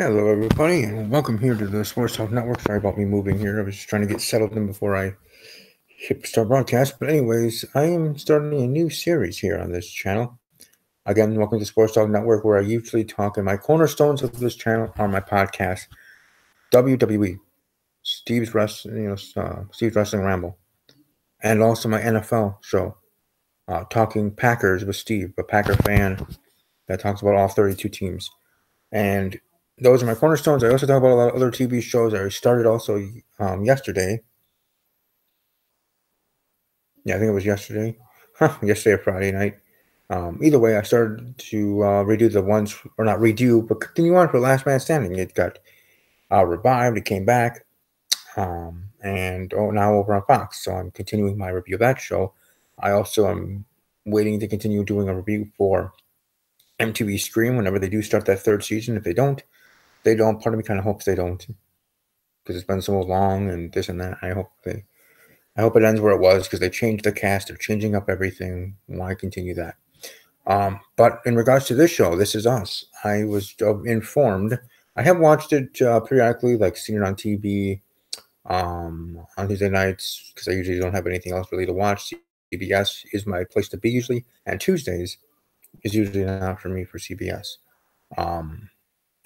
Hello, everybody, and welcome here to the Sports Talk Network. Sorry about me moving here. I was just trying to get settled in before I hit start broadcast. But anyways, I am starting a new series here on this channel. Again, welcome to Sports Talk Network, where I usually talk. And my cornerstones of this channel are my podcast, WWE, Steve's Wrestling Ramble, and also my NFL show, Talking Packers with Steve, a Packer fan that talks about all 32 teams. And those are my cornerstones. I also talk about a lot of other TV shows. I started also yesterday. Yeah, I think it was yesterday. Yesterday or Friday night. Either way, I started to redo the ones, or not redo, but continue on for Last Man Standing. It got revived. It came back. And now over on Fox. So I'm continuing my review of that show. I also am waiting to continue doing a review for MTV Scream whenever they do start that third season. If they don't, they don't. Part of me kind of hopes they don't, because it's been so long and this and that. I hope it ends where it was, because they changed the cast. They're changing up everything. Why continue that? But in regards to this show, This Is Us, I was informed. I have watched it periodically, like seen it on TV on Tuesday nights, because I usually don't have anything else really to watch. CBS is my place to be usually, and Tuesdays is usually not for me for CBS. Um,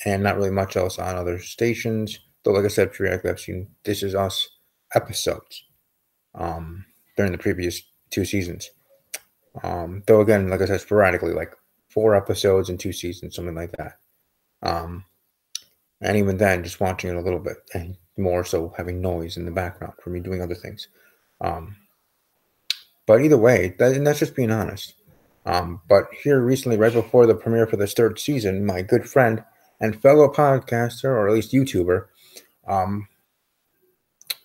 and not really much else on other stations. Though, like I said, periodically I've seen This Is Us episodes um, during the previous two seasons. Though, again, like I said, sporadically, like 4 episodes in 2 seasons, something like that. Um, and even then, just watching it a little bit, and more so having noise in the background for me doing other things. Um, but either way, and that's just being honest. But here recently, right before the premiere for this third season, my good friend and fellow podcaster, or at least YouTuber, um,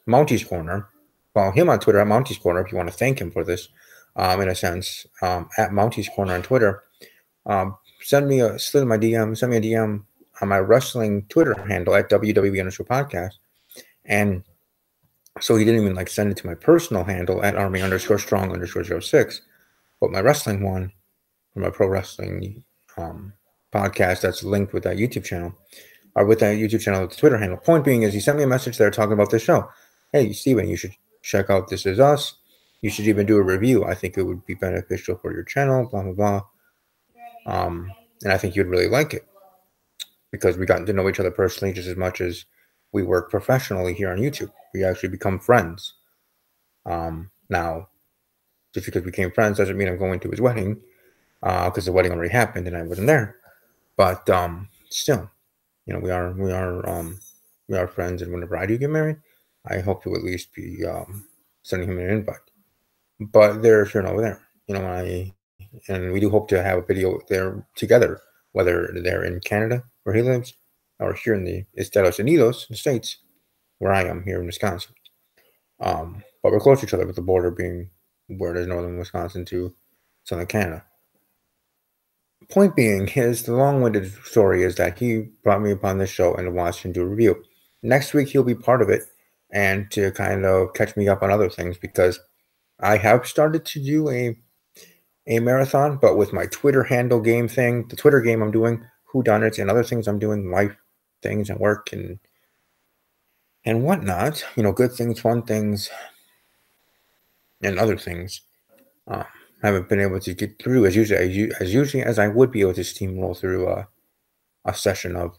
Mounty's Corner. Follow him on Twitter at Mounty's Corner if you want to thank him for this, in a sense, at Mounty's Corner on Twitter. Send me a DM on my wrestling Twitter handle at WWE_podcast. And so he didn't even like send it to my personal handle at Army_Strong_06, but my wrestling one from my pro wrestling podcast that's linked with that YouTube channel, or with that YouTube channel, the Twitter handle. Point being is he sent me a message there talking about this show. Hey, Steven, you should check out This Is Us. You should even do a review. I think it would be beneficial for your channel, blah, blah, blah. And I think you'd really like it, because we gotten to know each other personally just as much as we work professionally here on YouTube. We actually become friends. Now, just because we became friends doesn't mean I'm going to his wedding, because the wedding already happened and I wasn't there. But still, we are friends, and whenever I do get married, I hope to at least be sending him an invite. But they're here and over there, and we do hope to have a video there together, whether they're in Canada where he lives, or here in the Estados Unidos, the States, where I am here in Wisconsin. But we're close to each other, with the border being where there's northern Wisconsin to southern Canada. Point being, the long-winded story is that he brought me upon this show and watched him do a review. Next week he'll be part of it, and to kind of catch me up on other things, because I have started to do a marathon, but with my Twitter handle game thing, the Twitter game I'm doing, whodunits, and other things I'm doing, life things and work and whatnot, good things, fun things, and other things. I haven't been able to get through as usually as I would be able to steamroll through a session of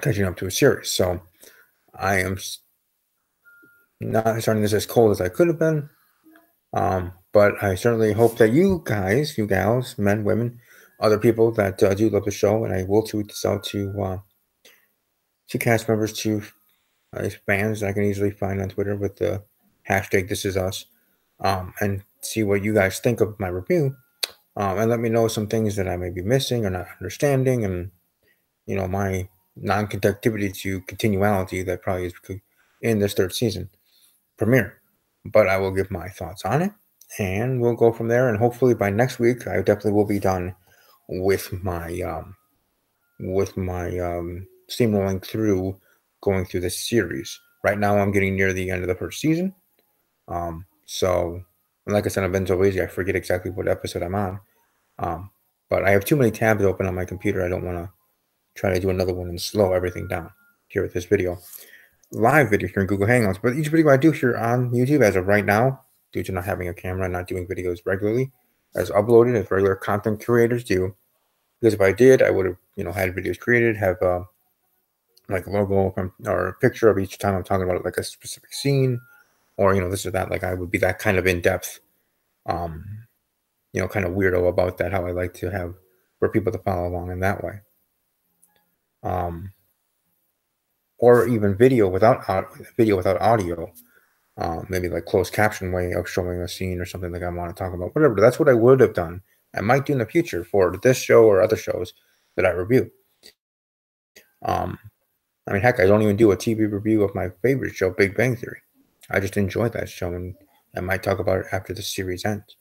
catching up to a series. So I am not starting this as cold as I could have been. But I certainly hope that you guys, you gals, men, women, other people that do love the show, and I will tweet this out to cast members, to fans that I can easily find on Twitter with the hashtag This Is Us, and see what you guys think of my review, and let me know some things that I may be missing or not understanding, and my non-conductivity to continuality that probably is in this third season premiere. But I will give my thoughts on it, and we'll go from there. And hopefully by next week, I definitely will be done with my steamrolling through, going through this series. Right now, I'm getting near the end of the first season. So, and like I said, I've been so lazy, I forget exactly what episode I'm on. But I have too many tabs open on my computer. I don't want to try to do another one and slow everything down here with this video. Live video here in Google Hangouts, but each video I do here on YouTube as of right now, due to not having a camera and not doing videos regularly, as uploaded as regular content creators do. Because if I did, I would have, had videos created, have like a logo or a picture of each time I'm talking about like a specific scene, or this or that. Like I would be that kind of in depth, kind of weirdo about that. How I like to have for people to follow along in that way. Or even video without audio. Maybe like closed caption way of showing a scene or something like I want to talk about. Whatever. That's what I would have done. I might do in the future for this show or other shows that I review. I mean, heck, I don't even do a TV review of my favorite show, Big Bang Theory. I just enjoy that show, and I might talk about it after the series ends.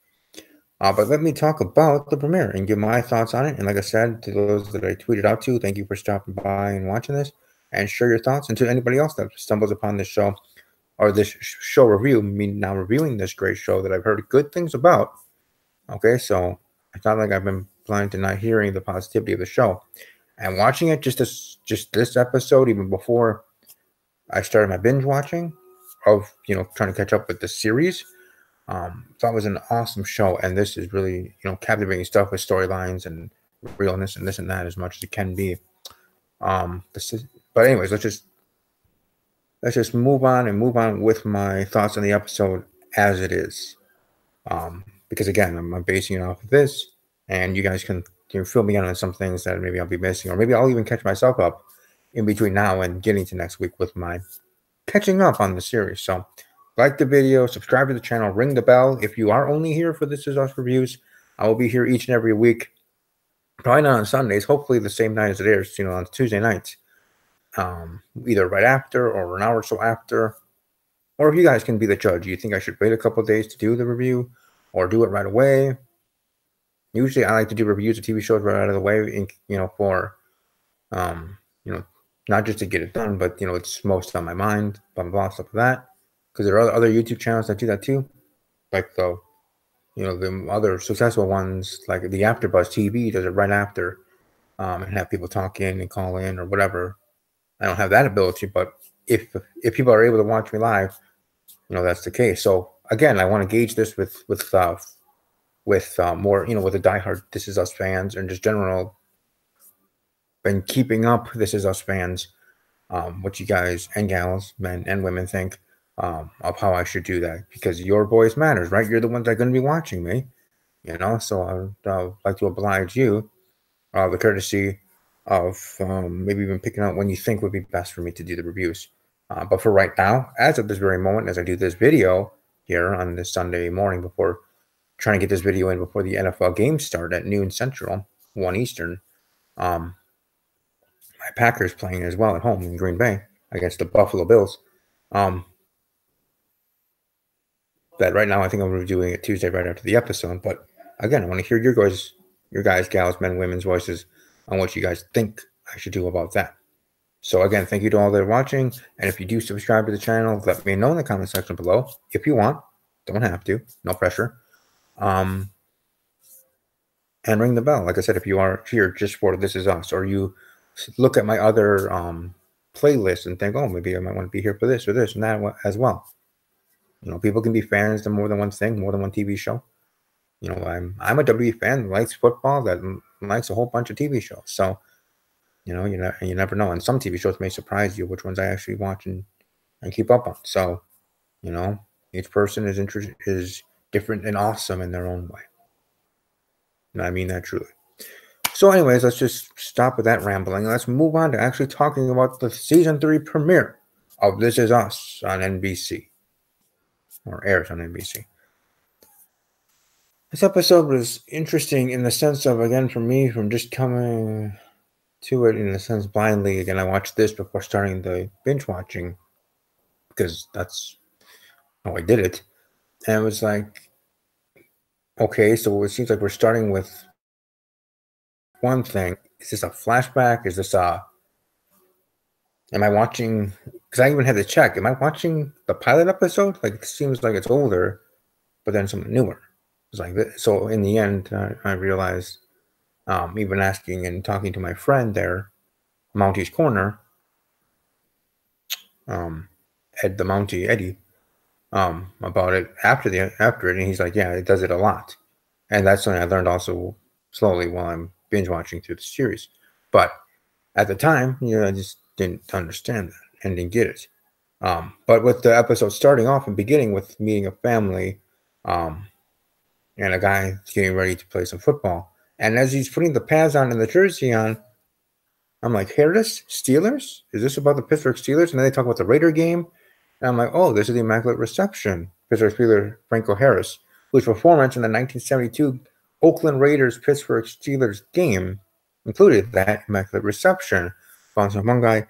But let me talk about the premiere and give my thoughts on it. And like I said, to those that I tweeted out to, thank you for stopping by and watching this, and share your thoughts. And to anybody else that stumbles upon this show or this show review, me now reviewing this great show that I've heard good things about. Okay, so it's not like I've been blind to not hearing the positivity of the show. And watching it, just this episode, even before I started my binge watching of, trying to catch up with the series, thought it was an awesome show. And this is really, captivating stuff with storylines and realness and this and that as much as it can be. But anyways, let's just move on with my thoughts on the episode as it is. Because again, I'm basing it off of this, and you guys can fill me in on some things that maybe I'll be missing, or maybe I'll even catch myself up in between now and getting to next week with my catching up on the series. So like the video, subscribe to the channel, ring the bell. If you are only here for This Is Us reviews, I will be here each and every week, probably not on Sundays, hopefully the same night as it airs, on Tuesday nights, either right after or an hour or so after. Or if you guys can be the judge, you think I should wait a couple of days to do the review or do it right away? Usually I like to do reviews of TV shows right out of the way, for, not just to get it done, but, it's most on my mind, blah, blah, blah, stuff like that. Because there are other YouTube channels that do that too. Like the other successful ones, like the AfterBuzz TV does it right after, and have people talk in and call in or whatever. I don't have that ability, but if people are able to watch me live, that's the case. So again, I want to gauge this with more, with the diehard This Is Us fans and just general been keeping up This Is Us fans, what you guys and gals, men and women think of how I should do that, because your voice matters, right? You're the ones that are going to be watching me, so I'd like to oblige you the courtesy of maybe even picking out when you think would be best for me to do the reviews. But for right now, as of this very moment, as I do this video here on this Sunday morning, before trying to get this video in before the NFL games start at noon Central, 1 Eastern, my Packers playing as well at home in Green Bay against the Buffalo Bills. That right now I think I'm reviewing it Tuesday right after the episode. But again, I want to hear your guys, gals, men, women's voices on what you guys think I should do about that. So again, thank you to all that are watching. And if you do subscribe to the channel, let me know in the comment section below if you want. Don't have to. No pressure. And ring the bell. Like I said, if you are here just for This Is Us, or you look at my other playlists and think, oh, maybe I might want to be here for this or this and that as well. People can be fans of more than one thing, more than one TV show. I'm a WWE fan that likes football, that likes a whole bunch of TV shows. So, you never know. And some TV shows may surprise you which ones I actually watch and keep up on. So, each person is different and awesome in their own way. And I mean that truly. So anyways, let's just stop with that rambling. Let's move on to actually talking about the Season 3 premiere of This Is Us on NBC. Or airs on NBC. This episode was interesting in the sense of, again, for me, from just coming to it in a sense blindly. Again, I watched this before starting the binge watching, because that's how I did it. And it was like, okay, so it seems like we're starting with one thing. Is this a flashback? Is this am I watching, because I even had to check, am I watching the pilot episode? Like, it seems like it's older, but then something newer. It's like this. So in the end, I realized, even asking and talking to my friend there, Mounty's Corner, Ed the Mountie Eddie, about it after it, and he's like, yeah, it does it a lot, and that's something I learned also slowly while I'm binge watching through the series. But at the time, I just didn't understand that and didn't get it. But with the episode starting off and beginning with meeting a family, and a guy getting ready to play some football, and as he's putting the pads on and the jersey on, I'm like, Harris Steelers? Is this about the Pittsburgh Steelers? And then they talk about the Raider game, and I'm like, oh, this is the Immaculate Reception. Pittsburgh Steelers Franco Harris, whose performance in the 1972 Oakland Raiders Pittsburgh Steelers game included that Immaculate Reception. Found some one guy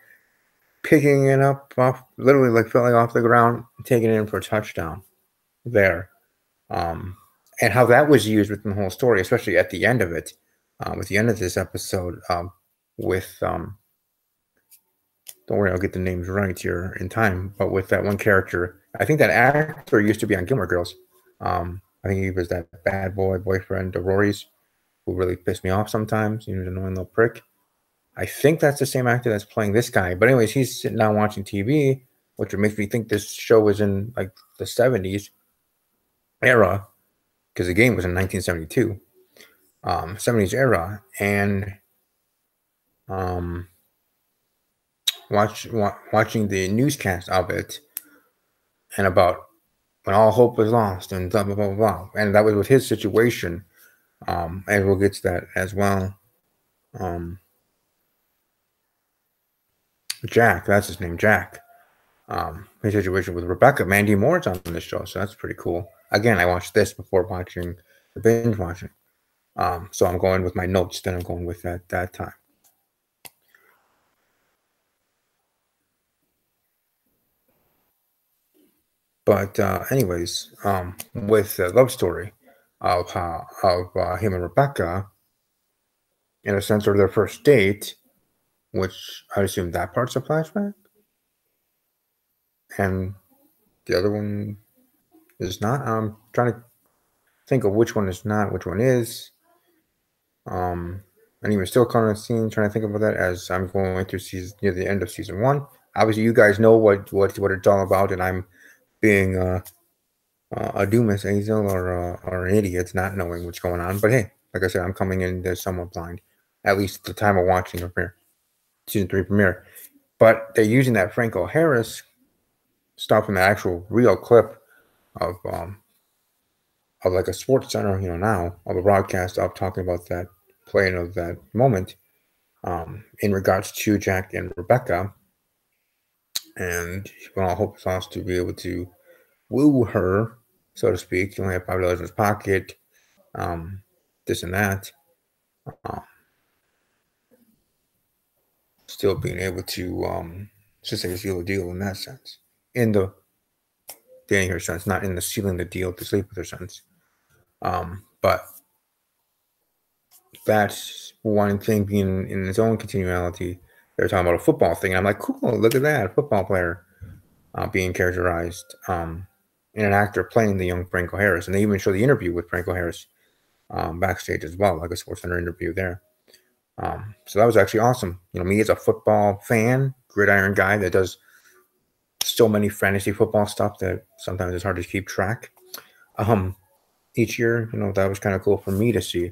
picking it up off, literally like falling off the ground, taking it in for a touchdown there. And how that was used within the whole story, especially at the end of it, with the end of this episode, with don't worry, I'll get the names right here in time, but with that one character, I think that actor used to be on Gilmore Girls. I think he was that bad boy boyfriend of Rory's, who really pissed me off sometimes. He was an annoying little prick. I think that's the same actor that's playing this guy. But anyways, he's sitting down watching TV, which makes me think this show was in like the 70s era, because the game was in 1972, 70s era, and watching the newscast of it, and about when all hope was lost and blah blah blah blah, and that was with his situation, and we'll get to that as well. Jack, that's his name, Jack. His situation with Rebecca. Mandy Moore's on this show, so that's pretty cool. Again, I watched this before watching the binge watching. So I'm going with my notes, then I'm going with that time. But anyways, with the love story of him and Rebecca, in a sense, or their first date, which I assume that part's a flashback, and the other one is not. I'm trying to think of which one is not, which one is. And even still kind of trying to think about that as I'm going through near the end of season 1. Obviously, you guys know what it's all about, and I'm being a doomus angel or an idiot not knowing what's going on. But hey, like I said, I'm coming in there somewhat blind, at least at the time of watching the season 3 premiere. But they're using that Franco Harris stuff in the actual real clip of like a Sports Center, now of a broadcast of talking about that playing of that moment, in regards to Jack and Rebecca, and when all hope is lost to be able to woo her, so to speak. He only had $5 in his pocket, this and that. Still being able to just like seal a deal in that sense, in the dating her sense, not in the sealing the deal to sleep with her sense. But that's one thing being in its own continuality. They're talking about a football thing, and I'm like, cool, look at that, a football player being characterized, and an actor playing the young Franco Harris. And they even show the interview with Franco Harris backstage as well, like a SportsCenter interview there. So that was actually awesome. Me as a football fan, gridiron guy that does so many fantasy football stuff that sometimes it's hard to keep track. Each year, that was kind of cool for me to see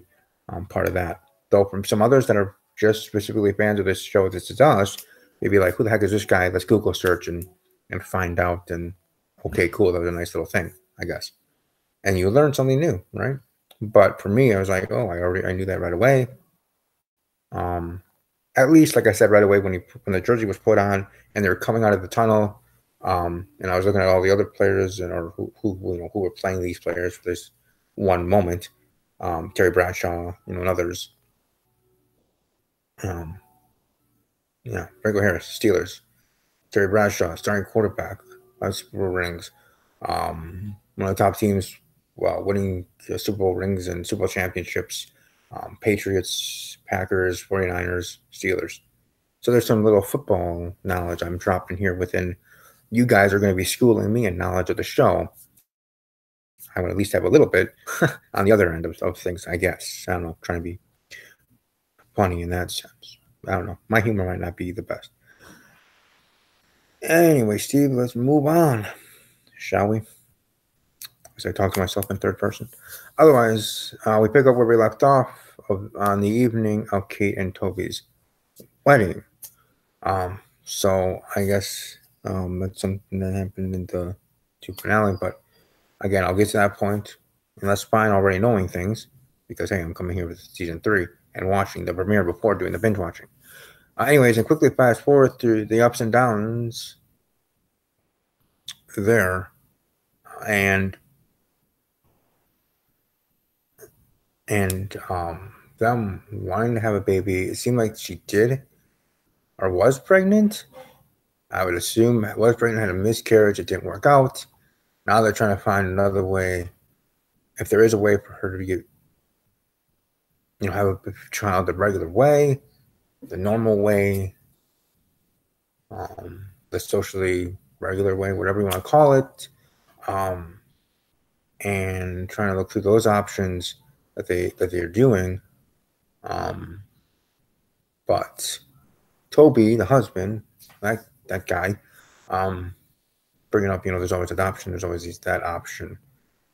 part of that. Though from some others that are just specifically fans of this show, This Is Us, they'd be like, who the heck is this guy? Let's Google search and find out. And okay, cool. That was a nice little thing, I guess. And you learn something new, right? But for me, I was like, oh, I knew that right away. At least, like I said, right away when the jersey was put on and they were coming out of the tunnel, and I was looking at all the other players or who were playing these players for this one moment, Terry Bradshaw, and others. Yeah, Franco Harris, Steelers, Terry Bradshaw, starting quarterback, 5 Super Bowl rings, one of the top teams, winning Super Bowl rings and Super Bowl championships. Patriots, Packers, 49ers, Steelers. So there's some little football knowledge I'm dropping here within. You guys are going to be schooling me in knowledge of the show. I would at least have a little bit on the other end of things, I guess. I don't know, trying to be funny in that sense. I don't know. My humor might not be the best. Anyway, Steve, let's move on, shall we? As I talk to myself in third person. Otherwise, we pick up where we left off on the evening of Kate and Toby's wedding. So I guess that's something that happened in the finale. But again, I'll get to that point, and that's fine already knowing things because hey, I'm coming here with season 3 and watching the premiere before doing the binge watching. Anyways, and quickly fast forward through the ups and downs there, and them wanting to have a baby. It seemed like she did or was pregnant. I would assume was pregnant, had a miscarriage. It didn't work out. Now they're trying to find another way. If there is a way for her to get, have a child the regular way, the normal way, the socially regular way, whatever you want to call it, and trying to look through those options that they're doing. But Toby, the husband, that guy, bringing up, there's always adoption. There's always that option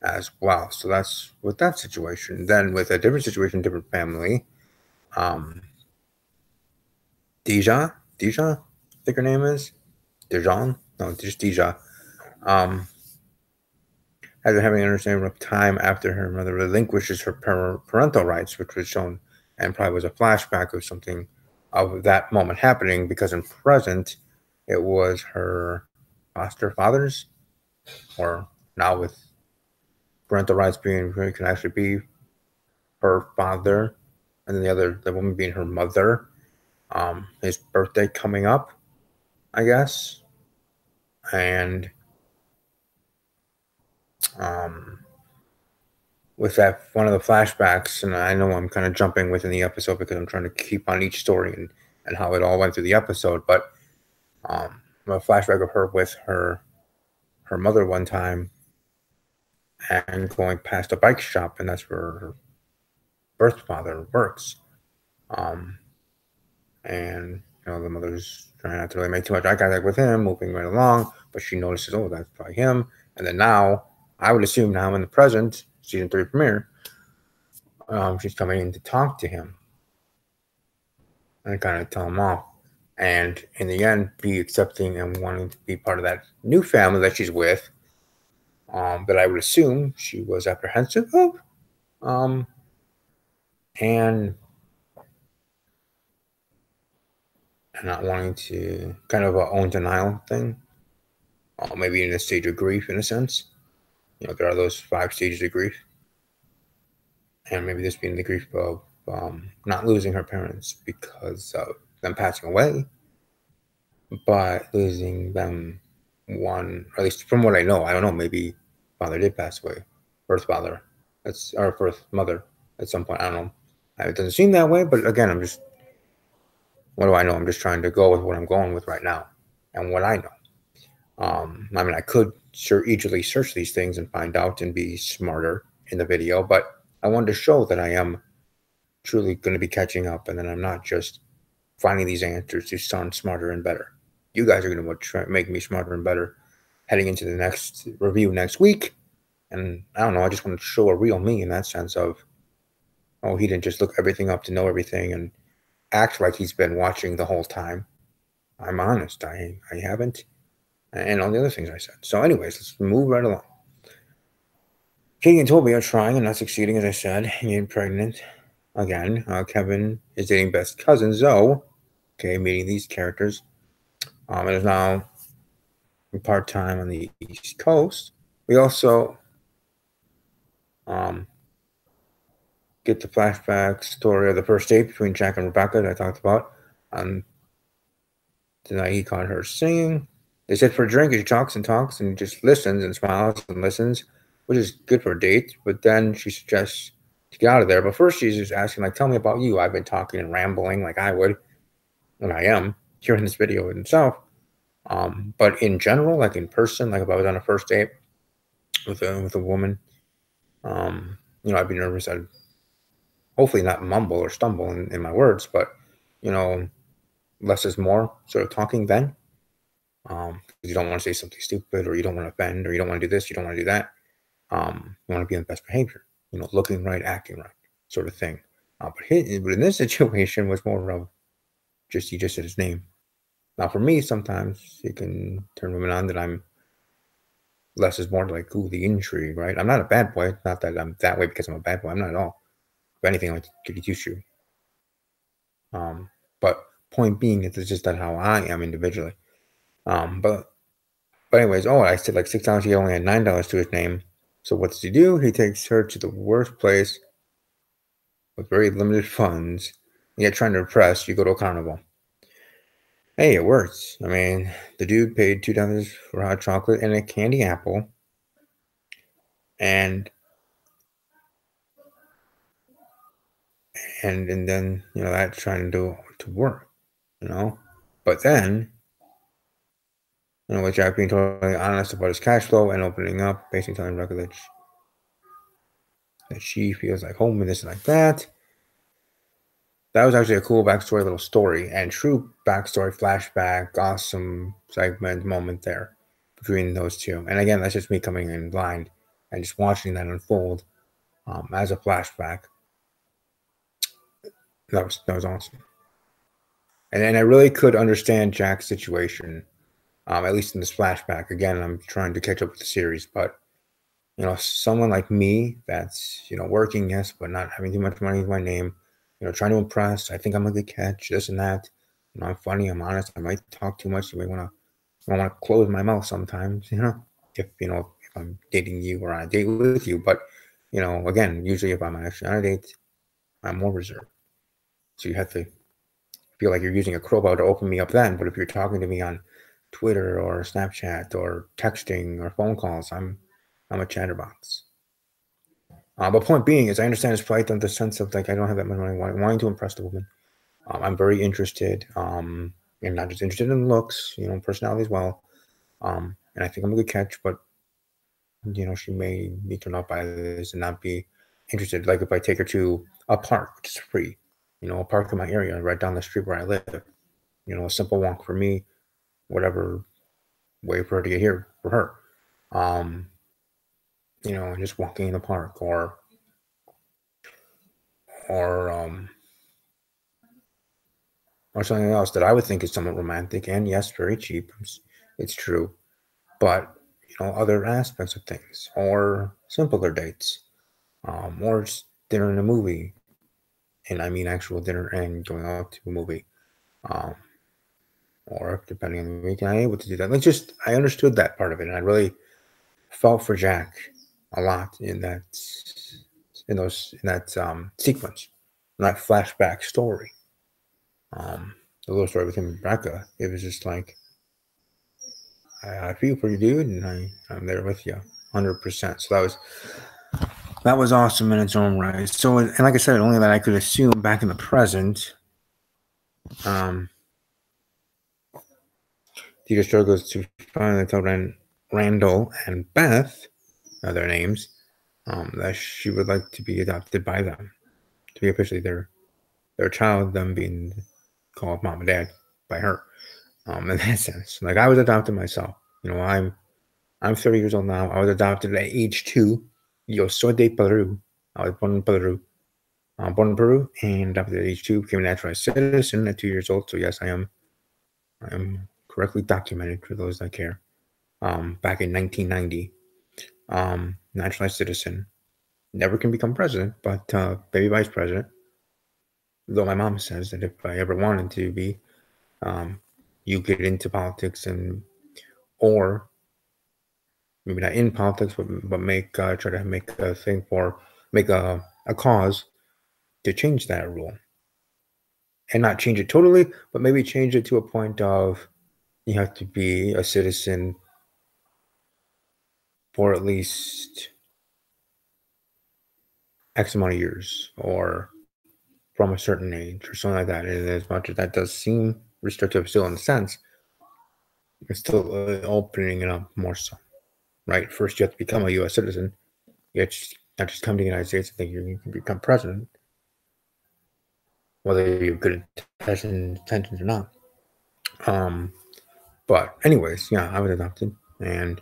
as well. So that's with that situation. Then with a different situation, different family, Deja, I think her name is Dejan. No, just Deja. Has been having an understanding of time after her mother relinquishes her parental rights, which was shown and probably was a flashback of something of that moment happening because in present it was her foster father's, or now with parental rights being can actually be her father, and then the woman being her mother. His birthday coming up, I guess, and with that one of the flashbacks, and I know I'm kind of jumping within the episode because I'm trying to keep on each story and how it all went through the episode, but a flashback of her with her mother one time and going past a bike shop, and that's where her birth father works. And the mother's trying not to really make too much eye contact with him, moving right along, but she notices, oh, that's probably him. And then now, I would assume now in the present, season 3 premiere, she's coming in to talk to him and kind of tell him off. And in the end, be accepting and wanting to be part of that new family that she's with, that I would assume she was apprehensive of. And not wanting to, kind of a own denial thing, maybe in a stage of grief in a sense. There are those 5 stages of grief, and maybe this being the grief of not losing her parents because of them passing away, but losing them one, or at least from what I know, I don't know, maybe father did pass away, birth father, or birth mother at some point, I don't know. It doesn't seem that way, but again, what do I know? I'm just trying to go with what I'm going with right now and what I know. I could easily search these things and find out and be smarter in the video, but I wanted to show that I am truly going to be catching up, and then I'm not just finding these answers to sound smarter and better. You guys are going to try to make me smarter and better heading into the next review next week. And I don't know, I just want to show a real me in that sense of, oh, he didn't just look everything up to know everything and act like he's been watching the whole time. I'm honest, I haven't. And all the other things I said. So anyways, let's move right along. Katie and Toby are trying and not succeeding, as I said, getting pregnant again. Kevin is dating Beth's cousin, Zoe. Okay, meeting these characters. It is now part-time on the East Coast. We also get the flashback story of the first date between Jack and Rebecca that I talked about. Tonight he caught her singing. They said for a drink, she talks and talks and just listens and smiles and listens, which is good for a date. But then she suggests to get out of there. But first she's just asking, like, tell me about you. I've been talking and rambling like I would, and I am here in this video with himself. But in general, like in person, like if I was on a first date with a woman, I'd be nervous. I'd hopefully not mumble or stumble in my words, but less is more sort of talking then. 'Cause you don't want to say something stupid, or you don't want to offend, or you don't want to do this, you don't want to do that. You want to be on the best behavior, looking right, acting right, sort of thing. But in this situation was more of he just said his name. Now, for me, sometimes it can turn women on that I'm less is more, like, ooh, the intrigue, right? I'm not a bad boy. Not that I'm that way because I'm a bad boy. I'm not at all. If anything, I like to get used to. But point being, it's just that how I am individually. Um, but but anyways, I said like $6. He only had $9 to his name. So what does he do? He takes her to the worst place with very limited funds. Yet trying to impress, you go to a carnival. Hey, it works. I mean, the dude paid $2 for hot chocolate and a candy apple, and and then that trying to work, you know. But then with Jack being totally honest about his cash flow and opening up, basically telling Rebecca that she feels like home and this and like that. That was actually a cool backstory, little story, and true backstory, flashback, awesome segment moment there between those two. And again, that's just me coming in blind and just watching that unfold as a flashback. That was awesome. And I really could understand Jack's situation, at least in this flashback. Again, I'm trying to catch up with the series, but someone like me that's working, yes, but not having too much money in my name, trying to impress. I think I'm a good catch, this and that. I'm funny, I'm honest. I might talk too much. You may want to close my mouth sometimes. If I'm dating you or on a date with you, but again, usually if I'm actually on a date, I'm more reserved. So you have to feel like you're using a crowbar to open me up then. But if you're talking to me on Twitter or Snapchat or texting or phone calls, I'm a chatterbox. But point being is, I understand his plight in the sense of like I don't have that much money, wanting to impress the woman. I'm very interested, and not just interested in looks, personality as well. And I think I'm a good catch, but she may be turned off by this and not be interested. Like if I take her to a park, which is free, a park in my area, right down the street where I live. A simple walk for me, whatever way for her to get here for her. And just walking in the park or something else that I would think is somewhat romantic and yes, very cheap. It's true, but other aspects of things or simpler dates, or just dinner and a movie, and I mean actual dinner and going out to a movie, um, or depending on the week, I'm able to do that. I understood that part of it, and I really felt for Jack a lot in that sequence, in that flashback story. The little story with him and Rebecca, it was just like I feel for you, dude, and I'm there with you, 100%. So that was awesome in its own right. So, and like I said, only that I could assume back in the present, Tita struggles to finally tell Randall and Beth, their names, that she would like to be adopted by them, to be officially their child, them being called mom and dad by her. In that sense, like I was adopted myself. I'm 30 years old now. I was adopted at age 2. Yo soy de Peru. I was born in Peru. And adopted at age 2. Became a naturalized citizen at 2 years old. So yes, I am correctly documented for those that care. Back in 1990, naturalized citizen. Never can become president, but baby vice president. Though my mom says that if I ever wanted to be, you get into politics or maybe not in politics, but try to make a thing make a cause to change that rule, and not change it totally, but maybe change it to a point of you have to be a citizen for at least X amount of years, or from a certain age, or something like that. And as much as that does seem restrictive, still in a sense, it's still opening it up more so. Right? First, you have to become a U.S. citizen. You not just come to the United States and think you can become president, whether you have good intentions or not. But anyways, yeah, I was adopted, and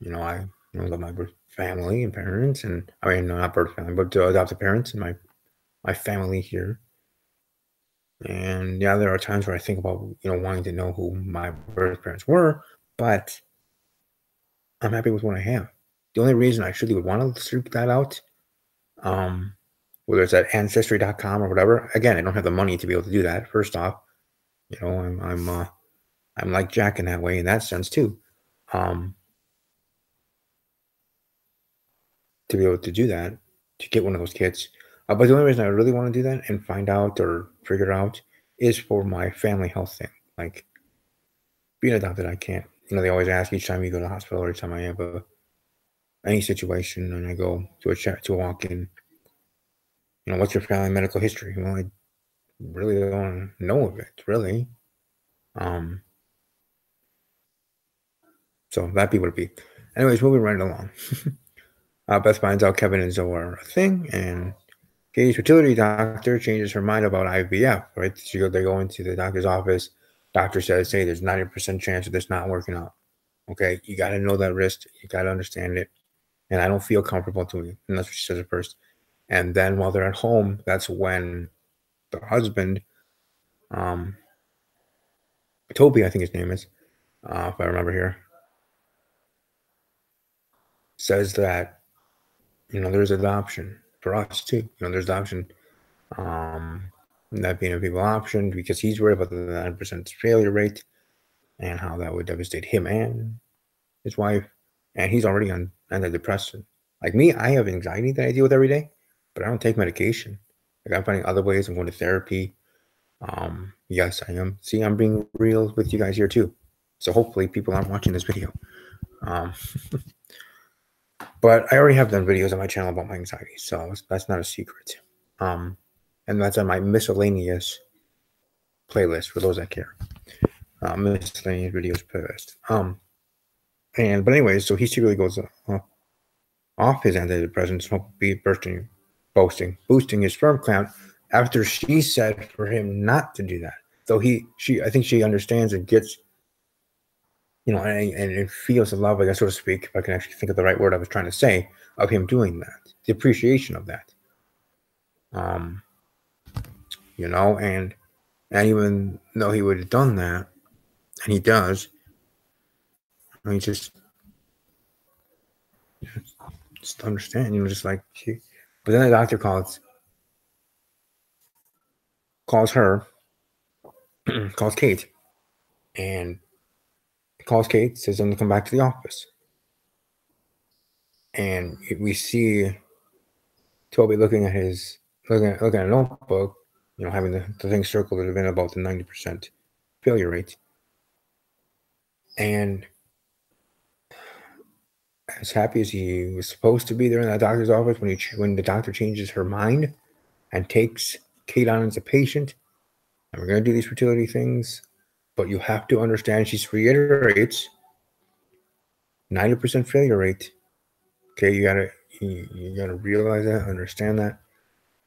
I love my birth family and parents, and I mean, no, not birth family, but adopted parents and my family here. And yeah, there are times where I think about wanting to know who my birth parents were, but I'm happy with what I have. The only reason I actually would want to seek that out, um, whether it's at ancestry.com or whatever, again, I don't have the money to be able to do that. First off, I'm like Jack in that way, in that sense too. Um, to be able to do that, to get one of those kits. But the only reason I really want to do that and find out or figure out is for my family health thing. Like being adopted, I can't. They always ask each time you go to the hospital or each time I have any situation and I go to a chat to a walk-in. What's your family medical history? Well, I really don't know of it, really. Um, so that'd be what it'd be. Anyways, moving right along. Beth finds out Kevin and Zoe are a thing, and Katie's fertility doctor changes her mind about IVF, right? They go into the doctor's office. Doctor says, hey, there's 90% chance of this not working out. Okay, you got to know that risk. You got to understand it. And I don't feel comfortable doing it. And that's what she says at first. And then while they're at home, that's when the husband, um, Toby, I think his name is, if I remember here, says that, there's adoption for us too. There's adoption. Um, that being a people option because he's worried about the 9% failure rate and how that would devastate him and his wife. And he's already on antidepressant. Like me, I have anxiety that I deal with every day, but I don't take medication. Like I'm finding other ways. I'm going to therapy. Yes, I am. See, I'm being real with you guys here too. So hopefully people aren't watching this video. Um, but I already have done videos on my channel about my anxiety, so that's not a secret. And that's on my miscellaneous playlist for those that care. Miscellaneous videos playlist. But anyways, so he secretly goes off his antidepressants, boosting his sperm count after she said for him not to do that. Though I think she understands and gets, and feels the love, I guess, so to speak, if I can actually think of the right word I was trying to say, of him doing that, the appreciation of that. And even though he would have done that, and he does, he just understand, just like but then the doctor calls her, calls Kate, and calls Kate, says them to come back to the office. And we see Toby looking at a notebook, having the thing circled that have been about the 90% failure rate. And as happy as he was supposed to be there in that doctor's office when the doctor changes her mind and takes Kate on as a patient, and we're going to do these fertility things, but you have to understand, she reiterates, 90% failure rate. Okay, you gotta realize that, understand that.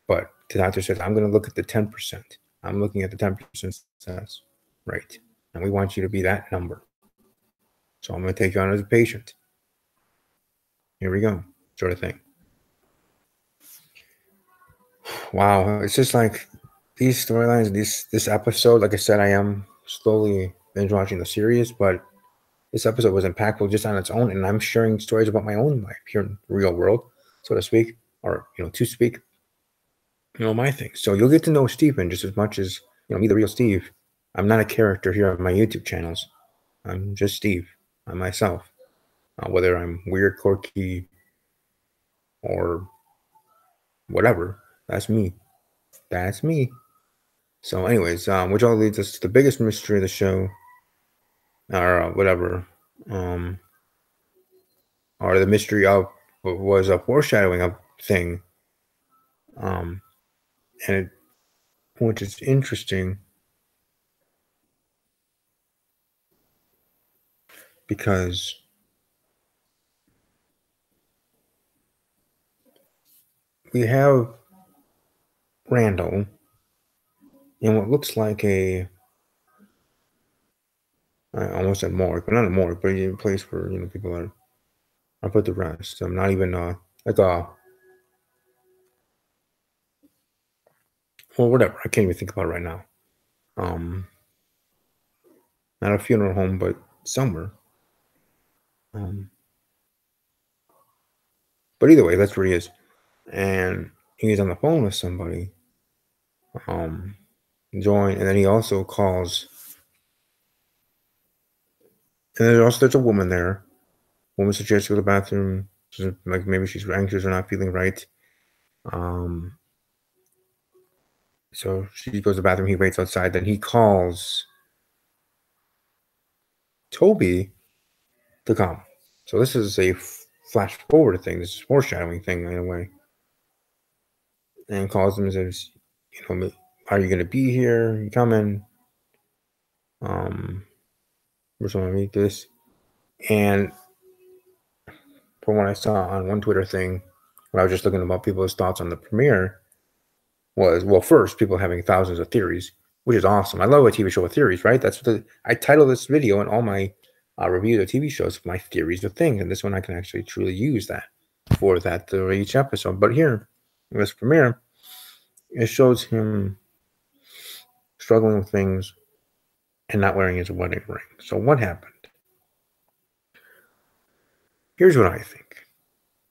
But the doctor says, I'm going to look at the 10%. I'm looking at the 10% success rate, and we want you to be that number. So I'm going to take you on as a patient. Here we go, sort of thing. Wow, it's just like these storylines, this episode. Like I said, I am slowly binge watching the series, but this episode was impactful just on its own, and I'm sharing stories about my own life here in the real world, so to speak, or to speak. My thing. So you'll get to know Stephen just as much as me, the real Steve. I'm not a character here on my YouTube channels. I'm just Steve. I'm myself. Whether I'm weird, quirky, or whatever, that's me. That's me. So, anyways, which all leads us to the biggest mystery of the show, or whatever, or the mystery of what was a foreshadowing of thing, and which is interesting because we have Randall in what looks like a I almost said morgue, but not a morgue, but a place where people are put to rest. I'm not even like a well, whatever. I can't even think about it right now. Um, Not a funeral home, but somewhere. Um, but either way, that's where he is, and he's on the phone with somebody. Um, Join, and then he also calls, and there's a woman there. Woman suggests to go to the bathroom. Like maybe she's anxious or not feeling right. Um, so she goes to the bathroom. He waits outside. Then he calls Toby to come. So this is a flash forward thing. This is foreshadowing thing in a way. And calls him and says, are you going to be here? You coming? We're going to meet this. And from what I saw on one Twitter thing, when I was just looking about people's thoughts on the premiere, was, well, first, people having thousands of theories, which is awesome. I love a TV show with theories, right? That's what I title this video and all my reviews of TV shows, my theories of things. And this one I can actually truly use that for that each episode. But here, in this premiere, it shows him struggling with things and not wearing his wedding ring. So what happened? Here's what I think.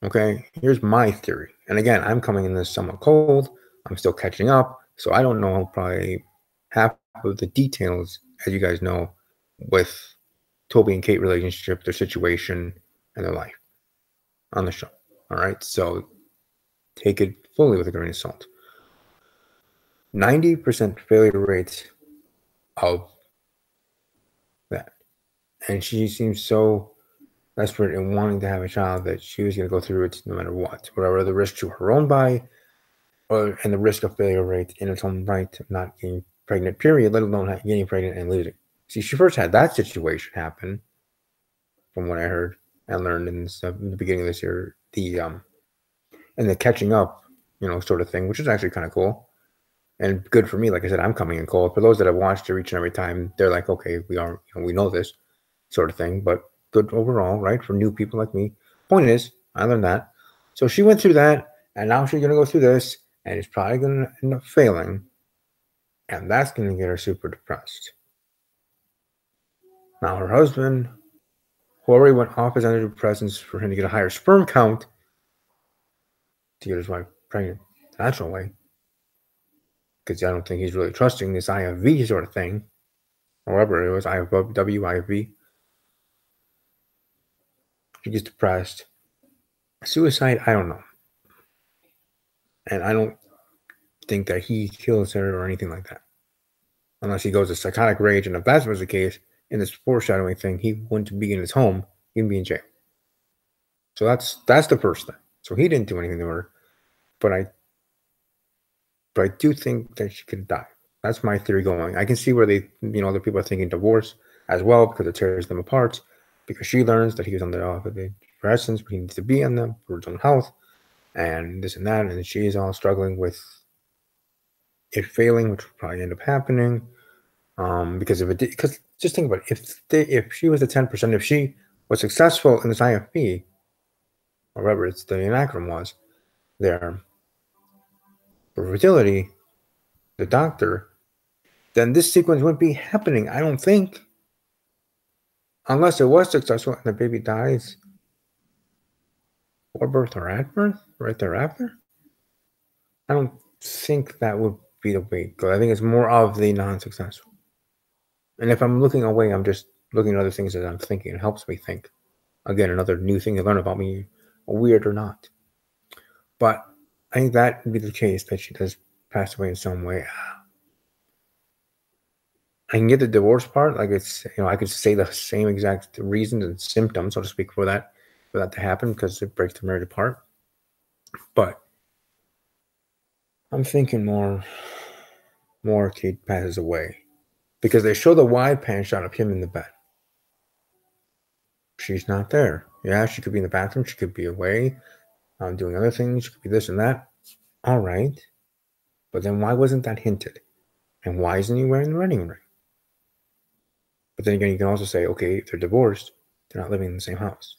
Okay, here's my theory. And again, I'm coming in this somewhat cold. I'm still catching up. So I don't know probably half of the details, as you guys know, with Toby and Kate relationship, their situation, and their life on the show. All right, so take it fully with a grain of salt. 90% failure rate of that. And she seems so desperate in wanting to have a child that she was going to go through it no matter what, whatever the risk to her own body, and the risk of failure rate in its own right, not getting pregnant, period, let alone getting pregnant and losing. See, she first had that situation happen, from what I heard and learned in the beginning of this year, and the catching up, sort of thing, which is actually kind of cool and good for me. Like I said, I'm coming in cold. For those that have watched it each and every time, they're like, okay, we know this sort of thing, but good overall, right? For new people like me. Point is, I learned that. So she went through that, and now she's going to go through this, and it's probably going to end up failing, and that's going to get her super depressed. Now her husband, who already went off his antidepressants for him to get a higher sperm count to get his wife pregnant the natural way, because I don't think he's really trusting this IFV sort of thing, or whatever it was, IFW, She gets depressed. Suicide, I don't know. And I don't think that he kills her or anything like that. Unless he goes to psychotic rage, and if that was the case, in this foreshadowing thing, he wouldn't be in his home, he'd be in jail. So that's the first thing. So he didn't do anything to her, but I do think that she could die. That's my theory going. I can see where other people are thinking divorce as well, because it tears them apart, because she learns that he was on the antidepressants, but he needs to be on them for his own health, and this and that, and she is all struggling with it failing, which will probably end up happening. Because just think about it. If she was the 10%, if she was successful in this IFP, or whatever the acronym was, there for fertility, the doctor, then this sequence wouldn't be happening. I don't think, unless it was successful and the baby dies before birth or at birth, right thereafter. I don't think that would be the way to go. I think it's more of the non-successful. And if I'm looking away, I'm just looking at other things that I'm thinking. It helps me think. Again, another new thing to learn about me, weird or not. But I think that would be the case, that she does pass away in some way. I can get the divorce part. Like I could say the same exact reasons and symptoms, so to speak, for that to happen, because it breaks the marriage apart. But I'm thinking more Kate passes away, because they show the wide pan shot of him in the bed. She's not there. Yeah, she could be in the bathroom. She could be away, doing other things. She could be this and that. All right. But then why wasn't that hinted? And why isn't he wearing the wedding ring? But then again, you can also say, okay, if they're divorced, they're not living in the same house.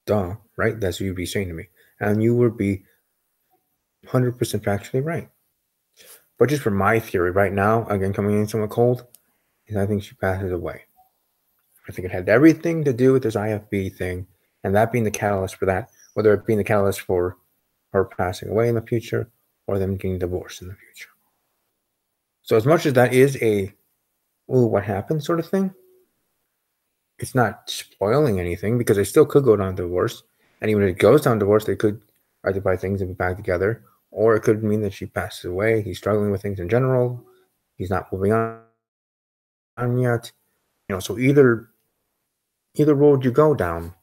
Duh, right? That's what you'd be saying to me. And you would be 100% factually right. But just for my theory right now, again, coming in somewhat cold, is I think she passes away. I think it had everything to do with this IFB thing, and that being the catalyst for that, whether it being the catalyst for her passing away in the future or them getting divorced in the future. So as much as that is a, ooh, what happened sort of thing, it's not spoiling anything because they still could go down divorce. And even if it goes down divorce, they could rectify things and be back together. Or it could mean that she passes away. He's struggling with things in general. He's not moving on yet. So either road you go down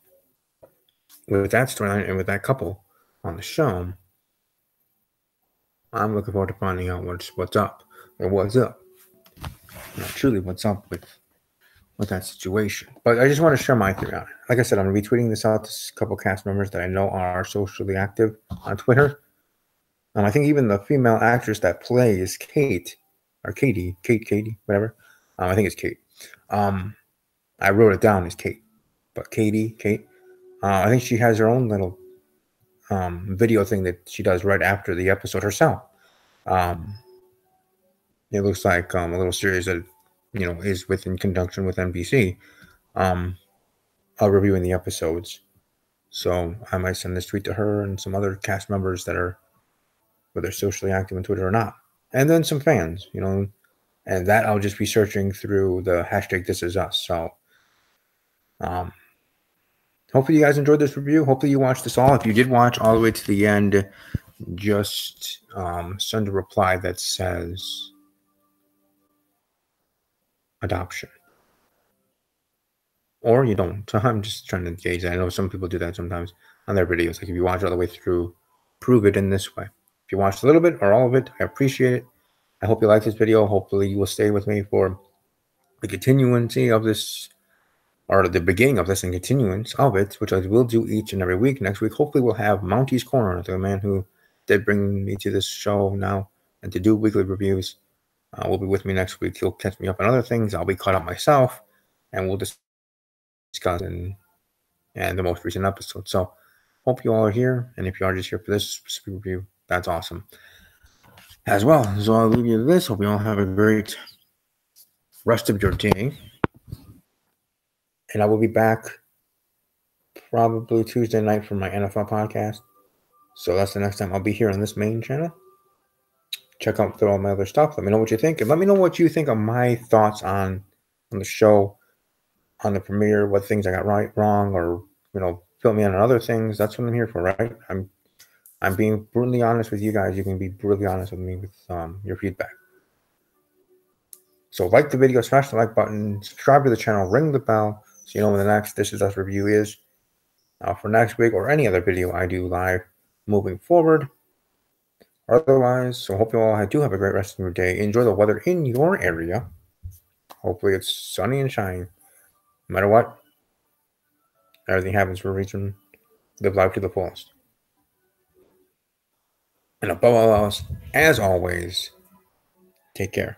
with that storyline and with that couple on the show, I'm looking forward to finding out what's up or what's up. Truly, what's up with that situation. But I just want to share my theory on it. Like I said, I'm retweeting this out to a couple cast members that I know are socially active on Twitter. I think even the female actress that plays Kate, or Katie, whatever. I think it's Kate. I wrote it down as Kate, but Kate. I think she has her own little video thing that she does right after the episode herself. It looks like a little series that is in conjunction with NBC, reviewing the episodes. So I might send this tweet to her and some other cast members that are, whether socially active on Twitter or not, and then some fans, and that I'll just be searching through the hashtag This Is Us. So, hopefully you guys enjoyed this review. Hopefully you watched this all. If you did watch all the way to the end, just send a reply that says adoption. Or you don't. So I'm just trying to gauge that. I know some people do that sometimes on their videos. Like if you watch all the way through, prove it in this way. If you watched a little bit or all of it, I appreciate it. I hope you like this video. Hopefully you will stay with me for the continuity of this, or the beginning of this and continuance of it, which I will do each and every week. Next week, hopefully we'll have Mounty's Corner, the man who did bring me to this show now and to do weekly reviews. Will be with me next week. He'll catch me up on other things. I'll be caught up myself, and we'll discuss and the most recent episode. So hope you all are here, and if you are just here for this specific review, that's awesome as well. So I'll leave you to this. Hope you all have a great rest of your day, and I will be back probably Tuesday night for my NFL podcast. So that's the next time I'll be here on this main channel. Check out all my other stuff. Let me know what you think, and let me know what you think of my thoughts on the show, on the premiere, what things I got right, wrong, or fill me in on other things. That's what I'm here for, right? I'm being brutally honest with you guys. You can be brutally honest with me with your feedback. So like the video, smash the like button, subscribe to the channel, ring the bell, so you know when the next This Is Us review is for next week, or any other video I do live moving forward. Otherwise, so hope you all do have a great rest of your day. Enjoy the weather in your area. Hopefully it's sunny and shiny. No matter what, everything happens for a reason. Live life to the fullest. And above all else, as always, take care.